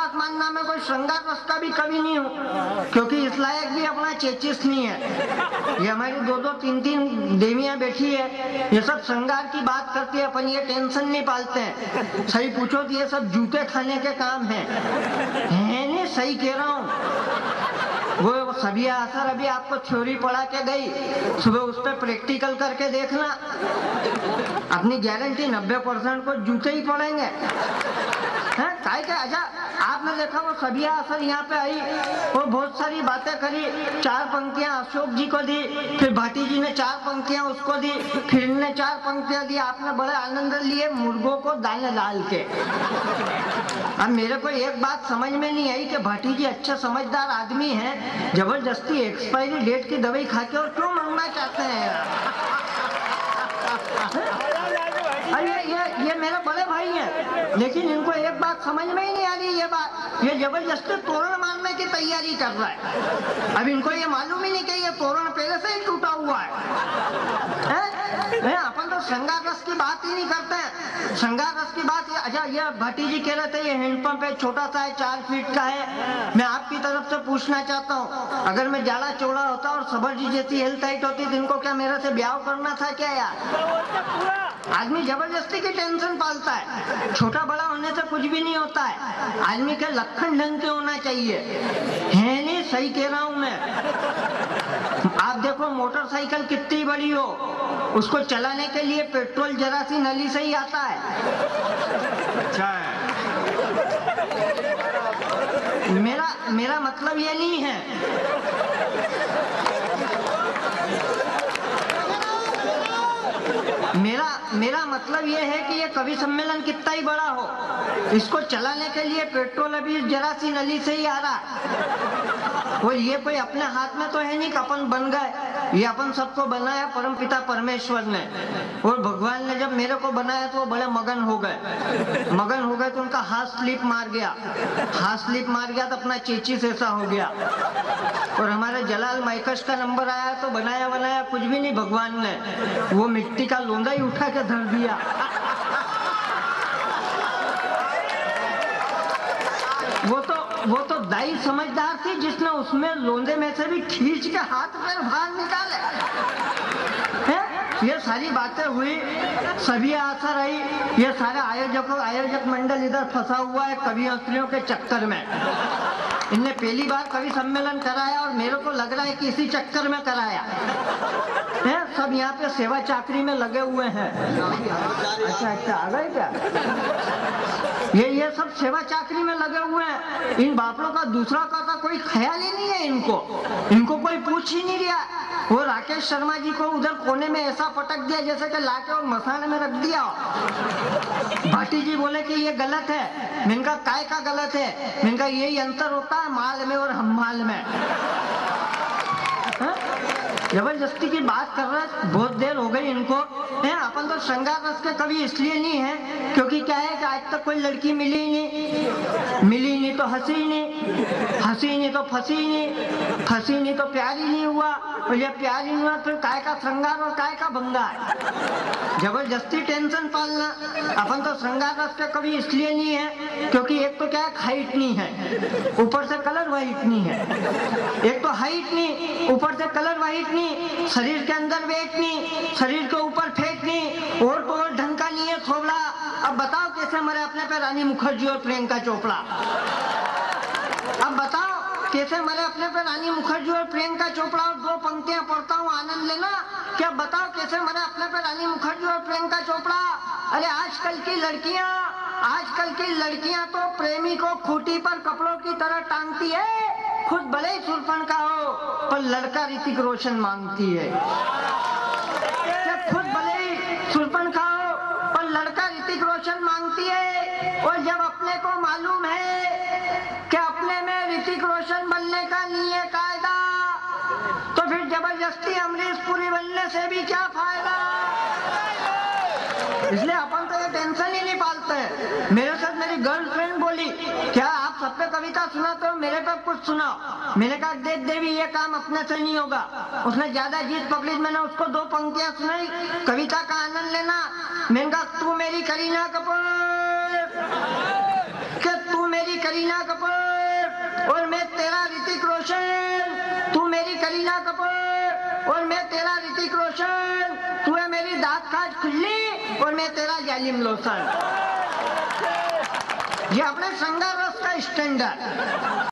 विश्वास मानना मैं कोई श्रृंगार रस का भी कवि नहीं हूँ, क्योंकि इस लायक भी अपना चेचिस नहीं है। ये हमारी दो दो तीन तीन देवियां बैठी है, ये सब श्रृंगार की बात करती है, अपन ये टेंशन नहीं पालते हैं। सही पूछो तो ये सब जूते खाने के काम है नहीं? सही कह रहा हूँ। वो सभी असर अभी आपको थ्योरी पढ़ा के गई, सुबह उस पर प्रैक्टिकल करके देखना, अपनी गारंटी 90% को जूते ही पड़ेंगे। काय क्या? अच्छा, आपने देखा वो सभी असर यहाँ पे आई और बहुत सारी बातें करी, 4 पंक्तियां अशोक जी को दी, फिर भाटी जी ने 4 पंक्तियां उसको दी, फिर इनने 4 पंक्तियां दी। आपने बड़े आनंद लिए मुर्गों को दाने डाल के। अब मेरे को एक बात समझ में नहीं आई कि भाटी जी अच्छे समझदार आदमी हैं, जबरदस्ती एक्सपायरी डेट की दवाई खा के और क्यों मांगना चाहते हैं यार? ये मेरे बड़े भाई हैं, लेकिन इनको एक बात समझ में ही नहीं आ रही। ये बात, ये जबरदस्ती तोरण मारने की तैयारी कर रहा है। अब इनको ये मालूम ही नहीं कि ये तोरण पहले से ही टूटा हुआ है। अपन तो श्रृंगार रस की बात ही नहीं करते हैं। श्रृंगार रस की बात, अच्छा ये भाटी जी कह रहे थे ये हैंडपंप है, छोटा सा है, 4 फीट का है। मैं आपकी तरफ से पूछना चाहता हूँ, अगर मैं ज्यादा चौड़ा होता और सबर जी जैसी हेल्थ हाइट होती तो इनको क्या मेरे से ब्याह करना था क्या यार? आदमी जबरदस्ती की टेंशन पालता है। छोटा बड़ा होने से कुछ भी नहीं होता है, आदमी के लक्षण ढंग के होना चाहिए, है नहीं? सही कह रहा हूँ मैं। आप देखो मोटरसाइकिल कितनी बड़ी हो, उसको चलाने के लिए पेट्रोल जरा सी नली से ही आता है। अच्छा है। मेरा मतलब ये नहीं है, मेरा मतलब ये है कि ये कवि सम्मेलन कितना ही बड़ा हो, इसको चलाने के लिए पेट्रोल अभी जरा सी नली से ही आ रहा। और ये कोई अपने हाथ में तो है नहीं कि अपन बन गए, ये अपन सबको बनाया परमपिता परमेश्वर ने। और भगवान ने जब मेरे को बनाया तो वो बड़े मगन हो गए तो उनका हाथ स्लिप मार गया तो अपना चेचिस ऐसा हो गया। और हमारे जलाल माइकस का नंबर आया तो बनाया कुछ भी नहीं, भगवान ने वो मिट्टी का लोंदा ही उठा के धर दिया। वो तो दाई समझदार थी जिसने उसमें लोंदे में से भी खींच के हाथ पैर बाहर निकाले। ये सारी बातें हुई, सभी असर आई, ये सारे आयोजक मंडल इधर फंसा हुआ है कवि स्त्रियों के चक्कर में। इनने पहली बार कवि सम्मेलन कराया और मेरे को लग रहा है कि इसी चक्कर में कराया है। सब यहाँ पे सेवा चाकरी में लगे हुए हैं। अच्छा आ गए क्या? ये सब सेवा चाकरी में लगे हुए हैं। इन बापड़ों का दूसरा का कोई ख्याल ही नहीं है, इनको कोई पूछ ही नहीं रहा। वो राकेश शर्मा जी को उधर कोने में ऐसा पटक दिया जैसे कि लाके और मसाले में रख दिया। भाटी जी बोले कि ये गलत है। मैंने कहा काय का गलत है? मैंने कहा यही अंतर होता है माल में और हम माल में। जबरदस्ती की बात कर रहे, बहुत देर हो गई इनको। अपन तो श्रृंगार रस के कवि इसलिए नहीं है क्योंकि क्या है कि आज तक कोई लड़की मिली नहीं तो हंसी नहीं तो फंसी नहीं तो प्यारी नहीं हुआ, और जब प्यारी नहीं हुआ तो काय का श्रृंगार और काय का भंगार। जबरदस्ती टेंशन पालना। अपन तो श्रृंगार रस के कवि इसलिए नहीं है क्योंकि एक तो क्या है, हाइट नहीं है, ऊपर से कलर वाइट नहीं है। एक तो हाइट नहीं, ऊपर से कलर वाइट नहीं, शरीर के अंदर वेट नहीं, शरीर के ऊपर फैट नहीं, और तो और ढंग का नहीं है थोबड़ा। अब बताओ कैसे मरे अपने पे रानी मुखर्जी और प्रियंका चोपड़ा? अब बताओ कैसे मरे अपने पे रानी मुखर्जी और प्रियंका चोपड़ा? और 2 पंक्तियां पढ़ता हूँ, आनंद लेना। क्या बताओ कैसे मरे अपने पे रानी मुखर्जी और प्रियंका चोपड़ा? अरे आजकल की लड़कियां तो प्रेमी को खूंटी पर कपड़ों की तरह टांगती है, खुद भले ही सुरपन का हो पर लड़का ऋतिक रोशन मांगती है। खुद भले ही सुरपन का हो पर लड़का ऋतिक रोशन मांगती है। और जब अपने को मालूम है कि अपने में ऋतिक रोशन बनने का नहीं है कायदा, तो फिर जबरदस्ती अमरीश पुरी बनने से भी क्या फायदा? इसलिए अपन तो ये टेंशन ही नहीं पालते। मेरे साथ मेरी गर्लफ्रेंड बोली, क्या आप सब पे कविता सुनाते हो, मेरे पे कुछ सुनाओ। मैंने कहा देख देवी ये काम अपने से नहीं होगा। उसने ज्यादा जीत पकड़ी, मैंने उसको 2 पंक्तियां सुनाई, कविता का आनंद लेना। मैंने कहा तू मेरी करीना कपूर, कि तू मेरी करीना कपूर और मैं तेरा ऋतिक रोशन, तू मेरी करीना कपूर और मैं तेरा ऋतिक रोशन, तू है मेरी दांत काट खुल्ली और मैं तेरा जालिम लोसन। ये अपने संगार रस का स्टैंडर्ड।